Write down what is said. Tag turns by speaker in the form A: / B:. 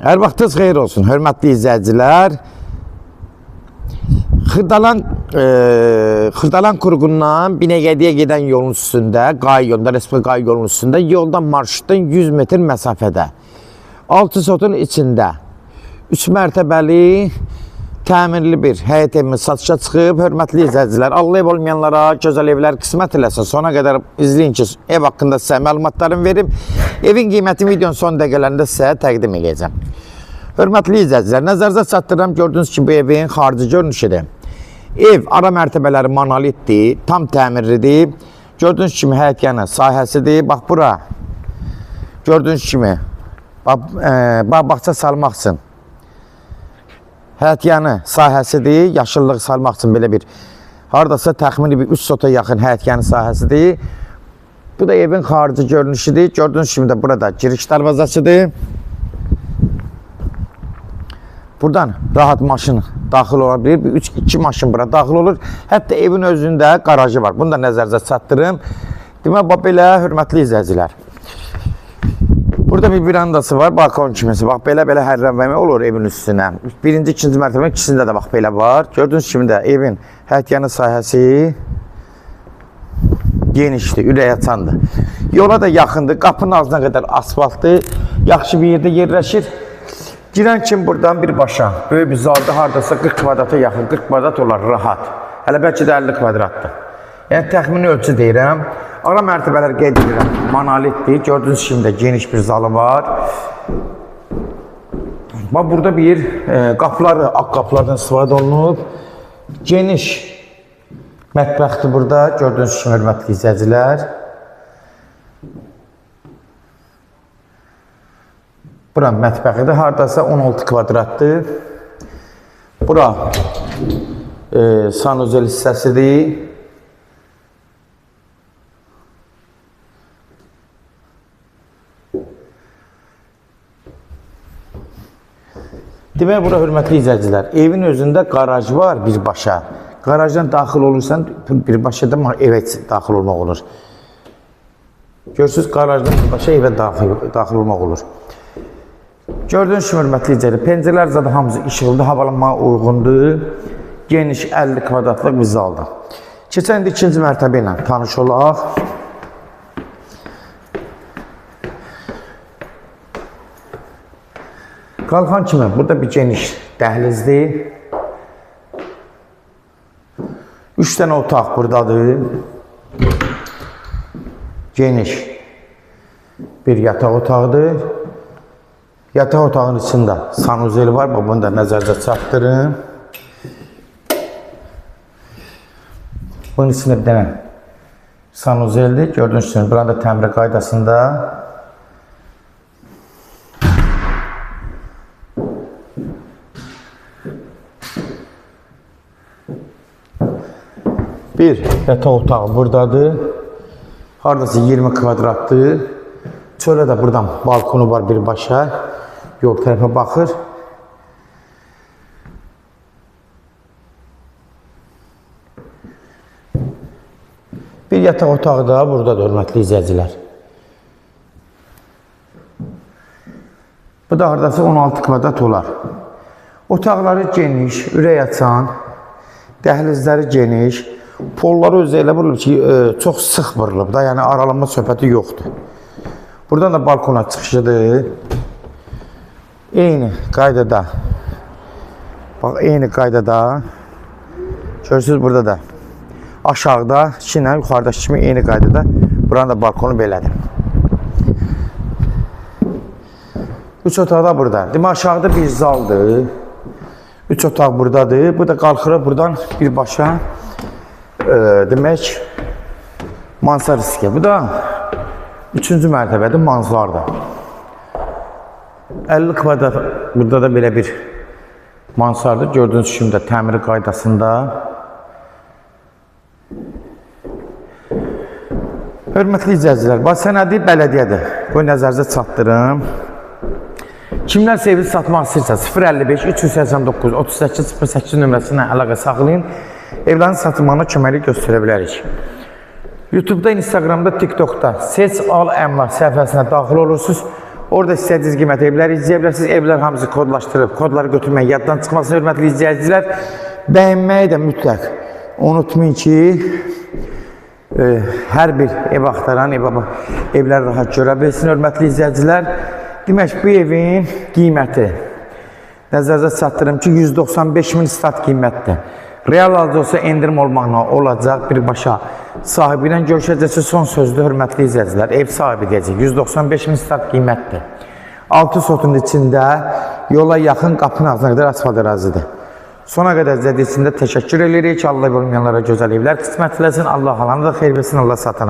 A: Hər vaxtınız xeyir olsun, hörmətli izləyicilər. Xırdalan qurğundan Binəqədiyə gedən yolun üstündə, Qay yolunda, Respublika Qay yolunun üstündə, yoldan marşrutdan 100 metr məsafədə, 6 sotun içində 3 mərtəbəli təmirli bir həyət evimiz satışa çıxıb. Hörmətli izləyicilər, Allah ev olmayanlara gözəl evlər qismət eləsin. Sona qədər izləyin ki, ev haqqında sizə məlumatlarımı verim. Evin qiyməti videonun son dəqiqələrində sizə təqdim edəcəm. Hörmətli izləyicilər, nəzərinizə çatdırıram, gördüyünüz ki, bu evin xarici görünüşüdür. Ev ara mərtəbələri monolitdir, tam təmirlidir. Gördüyünüz kimi həyət yanı sahəsidir. Bax bura, gördüyünüz kimi bağ-bağça salmaq üçün həyət yanı sahəsidir, yaşıllıq salmaq üçün belə bir, haradasa təxmini bir 3 sota yaxın həyət yanı sahəsidir. Bu da evin xarici görünüşüdür. Gördüyünüz kimi də burada giriş darvazasıdır. Buradan rahat maşın daxil olabilir. 2 maşın bura daxil olur. Hətta evin özündə qarajı var. Bunu da nəzərinizə çatdırım. Demək, belə hörmətli izləyicilər. Burada bir verandası var, balkon kimisi. Bax, belə hərrənməmə olur evin üstünə. Birinci, ikinci mərtəbə, ikisində də bax, belə var. Gördüyünüz kimi də evin həyət yanı sahəsi genişdir, ürək açandır. Yola da yaxındır, qapının ağzına qədər asfaltdır. Yaxşı bir yerdə yerləşir. Girən kimi buradan birbaşa, böyük bir zalda haradasa 40 kvadrata yaxın, 40 kvadrat olar rahat. Hələ bəlkə də 50 kvadratdır. Yəni, təxmini ölçü deyirəm. Ara mərtəbələr qeyd edirəm, monolitdir. Gördüyünüz kimi də geniş bir zalı var. Bax, burada bir qapıları, ağ qapılardan istifadə olunub. Geniş mətbəxdir burada. Gördüyünüz kimi, hörmətli izləyicilər. Bura mətbəxidir. Haradasa 16 kvadratdır. Bura sanuzel hissəsidir. Demək, bura hörmətli izləyicilər, evin özündə qaraj var birbaşa. Qarajdan daxil olursan, birbaşa da evə daxil olmaq olur. Görürsünüz, qarajdan birbaşa evə daxil olmaq olur. Gördüyünüz kimi, hörmətli izləyicilər, pəncərələr zaten hamısı işıqlıdır, havalanmağa uyğundur. Geniş 50 kvadratlıq bir zaldır. Keçən də ikinci mərtəbə ilə tanış olaq. Qalxan kimi, burada bir geniş dəhlizdir. 3 dənə otaq buradadır. Geniş bir yataq otağıdır. Yataq otağının içində sanuzel var. Bunu da nəzərinizə çatdırın. Bunun içində bir dənə sanuzeldir. Gördüyünüz kimi, buranın da təmir qaydasında. Bir yataq otağı buradadır. Haradasa 20 kvadratdır. Çölə də buradan balkonu var birbaşa. Yol tərəfə baxır. Bir yataq otağı da buradadır, hörmətli izləyicilər. Bu da haradasa 16 kvadrat olar. Otaqları geniş, ürək açan, dəhlizləri geniş. Polları özü elə vurulub ki, çox sıx vurulub da, yəni aralanma söhbəti yoxdur. Buradan da balkona çıxışıdır. Eyni qaydada, bax, eyni qaydada, görürsünüz burada da, aşağıda, içinə, yuxarıdakı kimi eyni qaydada, buranın da balkonu belədir. 3 otaq da burada. Demək, aşağıda bir zaldır. 3 otaq buradadır. Bu da qalxırıq buradan birbaşa. Demək, mansar riski. Bu da 3-cü mərtəbədir, mansardır. 50 kvadrat, burada da belə bir mansardır. Gördüyünüz kimi də təmiri qaydasında. Hörmətli izləyicilər, bax, sənədi bələdiyyədir. Qoy nəzərinizə çatdırım. Kimlərsə evi satmaq istəyirsə 055 389 38 08 nömrəsinə əlaqə saxlayın. Evlərin satılmağına köməklik göstərə bilərik. YouTube'da, Instagram'da, TikTok'da Seç Al Əmlak səhifəsinə daxil olursunuz. Orada istədiyiniz qiymət evləri izləyə bilərsiniz. Evlər hamısı kodlaşdırıb, kodları götürmək yaddan çıxmasın, hörmətli izləyicilər. Bəyənməyi də mütləq unutmayın ki, hər bir ev axtaran evləri rahat görə bilsin, hörmətli izləyicilər. Demək, bu evin qiyməti nəzərinizə çatdırım ki, 195.000 start qiymətdir. Real halda olsa endirim olmaqla olacaq, birbaşa sahibi ilə görüşəcəksə son sözlü, hörmətli izləyicilər. Ev sahibi deyəcək, 195.000 start qiymətdir. 6 sotun içində yola yaxın qapının ağzına qədər asfalt ərazidir. Sona qədər izlədiyi üçün də təşəkkür edirik ki, Allah olmayanlara gözəl evlər qismət eləsin, Allah alanı da xeyir versin, Allah satana.